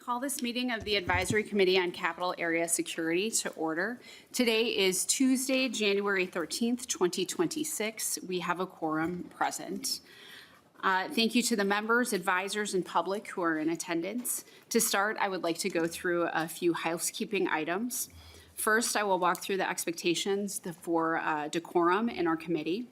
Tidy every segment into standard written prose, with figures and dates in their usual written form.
Call this meeting of the Advisory Committee on Capital Area Security to order. Today is Tuesday, January 13th, 2026. We have a quorum present. Thank you to the members, advisors, and public who are in attendance. To start, I would like to go through a few housekeeping items. First, I will walk through the expectations for decorum in our committee.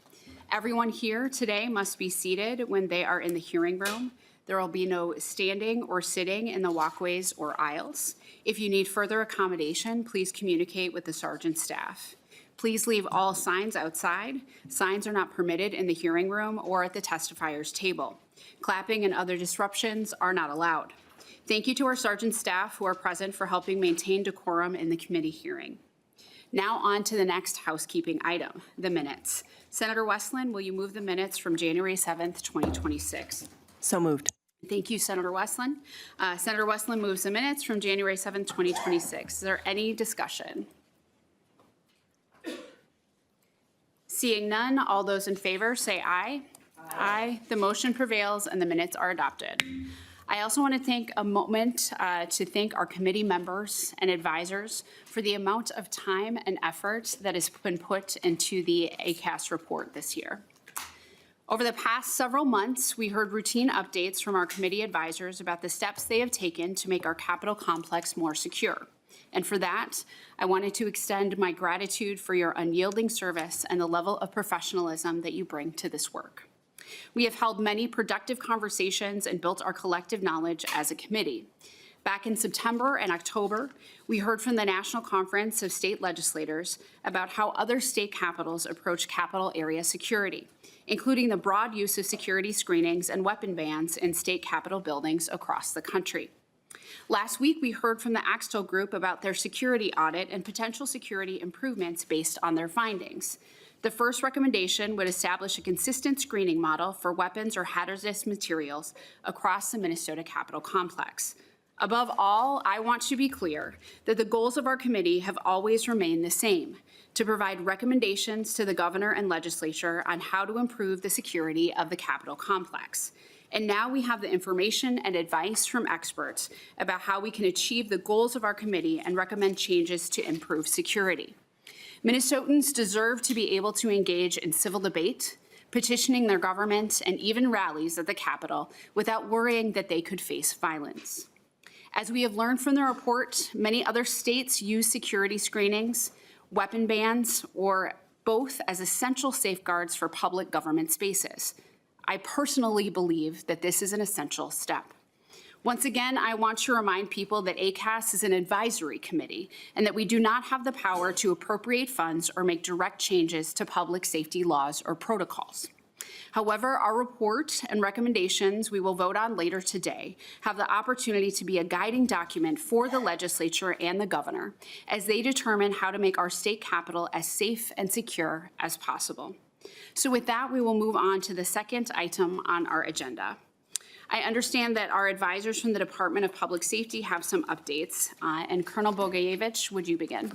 Everyone here today must be seated when they are in the hearing room. There will be no standing or sitting in the walkways or aisles. If you need further accommodation, please communicate with the sergeant staff. Please leave all signs outside. Signs are not permitted in the hearing room or at the testifier's table. Clapping and other disruptions are not allowed. Thank you to our sergeant staff who are present for helping maintain decorum in the committee hearing. Now on to the next housekeeping item, the minutes. Senator Westland, will you move the minutes from January 7th, 2026? So moved. Thank you, Senator Westland. Senator Westland moves the minutes from January 7th, 2026. Is there any discussion? Seeing none, all those in favor say aye. Aye. The motion prevails and the minutes are adopted. I also want to take a moment to thank our committee members and advisors for the amount of time and effort that has been put into the ACAS report this year. Over the past several months, we heard routine updates from our committee advisors about the steps they have taken to make our Capitol complex more secure. And for that, I wanted to extend my gratitude for your unyielding service and the level of professionalism that you bring to this work. We have held many productive conversations and built our collective knowledge as a committee. Back in September and October, we heard from the National Conference of State Legislators about how other state capitals approach capital area security, including the broad use of security screenings and weapon bans in state capitol buildings across the country. Last week, we heard from the Axtel Group about their security audit and potential security improvements based on their findings. The first recommendation would establish a consistent screening model for weapons or hazardous materials across the Minnesota Capitol complex. Above all, I want to be clear that the goals of our committee have always remained the same: to provide recommendations to the governor and legislature on how to improve the security of the Capitol complex. And now we have the information and advice from experts about how we can achieve the goals of our committee and recommend changes to improve security. Minnesotans deserve to be able to engage in civil debate, petitioning their government, and even rallies at the Capitol without worrying that they could face violence. As we have learned from the report, many other states use security screenings, weapon bans, or both as essential safeguards for public government spaces. I personally believe that this is an essential step. Once again, I want to remind people that ACAS is an advisory committee and that we do not have the power to appropriate funds or make direct changes to public safety laws or protocols. However, our report and recommendations we will vote on later today have the opportunity to be a guiding document for the legislature and the governor as they determine how to make our state capitol as safe and secure as possible. So with that, we will move on to the second item on our agenda. I understand that our advisors from the Department of Public Safety have some updates, and Colonel Bogayevich, would you begin?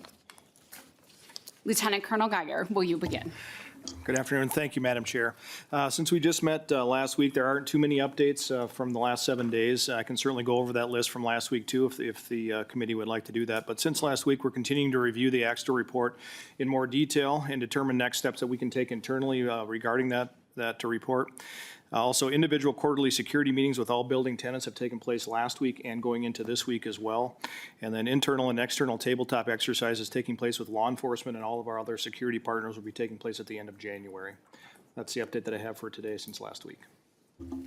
Lieutenant Colonel Geiger, will you begin? Good afternoon. Thank you, Madam Chair. Since we just met last week, there aren't too many updates from the last 7 days. I can certainly go over that list from last week too if the committee would like to do that. But since last week, we're continuing to review the Axtel report in more detail and determine next steps that we can take internally regarding that report. Also, individual quarterly security meetings with all building tenants have taken place last week and going into this week as well. And then internal and external tabletop exercises taking place with law enforcement and all of our other security partners will be taking place at the end of January. That's the update that I have for today since last week.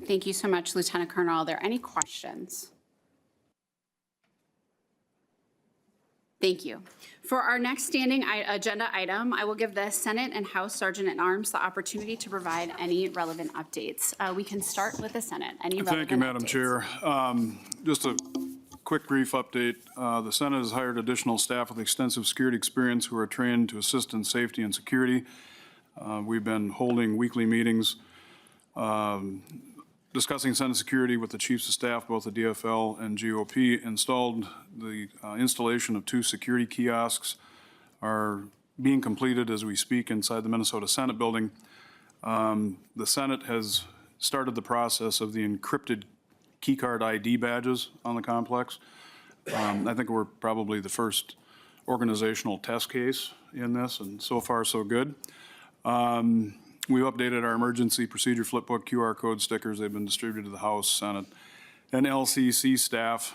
Thank you so much, Lieutenant Colonel. Are there any questions? Thank you. For our next standing agenda item, I will give the Senate and House Sergeant-at-Arms the opportunity to provide any relevant updates. We can start with the Senate. Any relevant Thank you, Madam updates? Chair. Just a quick brief update. The Senate has hired additional staff with extensive security experience who are trained to assist in safety and security. We've been holding weekly meetings discussing Senate security with the chiefs of staff, both the DFL and GOP. Installed the installation of 2 security kiosks are being completed as we speak inside the Minnesota Senate building. The Senate has started the process of the encrypted key card ID badges on the complex. I think we're probably the first organizational test case in this, and so far, so good. We've updated our emergency procedure flipbook QR code stickers. They've been distributed to the House, Senate, and LCC staff.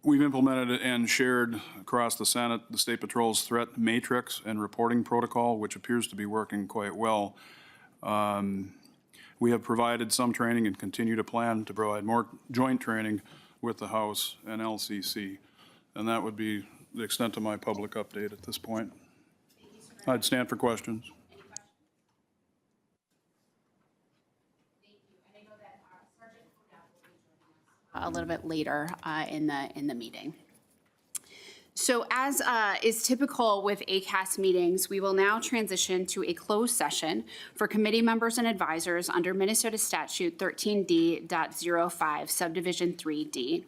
We've implemented and shared across the Senate the State Patrol's threat matrix and reporting protocol, which appears to be working quite well. We have provided some training and continue to plan to provide more joint training with the House and LCC. And that would be the extent of my public update at this point. I'd stand for questions. A little bit later in the meeting. So as is typical with ACAS meetings, we will now transition to a closed session for committee members and advisors under Minnesota Statute 13D.05 Subdivision 3D.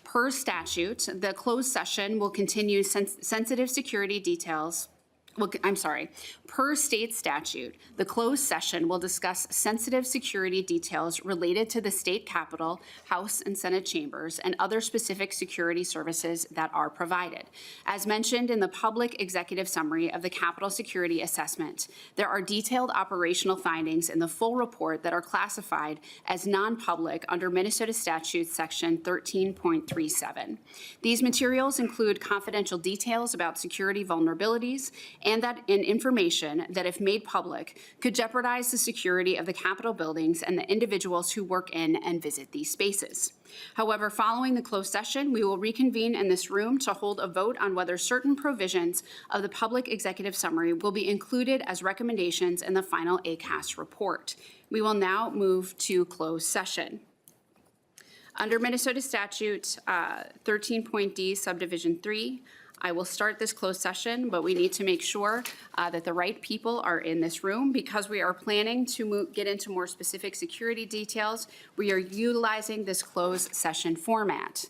Per statute, the closed session will continue sensitive security details. Well, I'm sorry, per state statute, the closed session will discuss sensitive security details related to the state capitol, House and Senate chambers, and other specific security services that are provided. As mentioned in the public executive summary of the Capitol Security Assessment, there are detailed operational findings in the full report that are classified as non-public under Minnesota Statute Section 13.37. These materials include confidential details about security vulnerabilities and information that, if made public, could jeopardize the security of the Capitol buildings and the individuals who work in and visit these spaces. However, following the closed session, we will reconvene in this room to hold a vote on whether certain provisions of the public executive summary will be included as recommendations in the final ACAS report. We will now move to closed session. Under Minnesota Statute 13.D Subdivision 3, I will start this closed session, but we need to make sure that the right people are in this room because we are planning to get into more specific security details. We are utilizing this closed session format.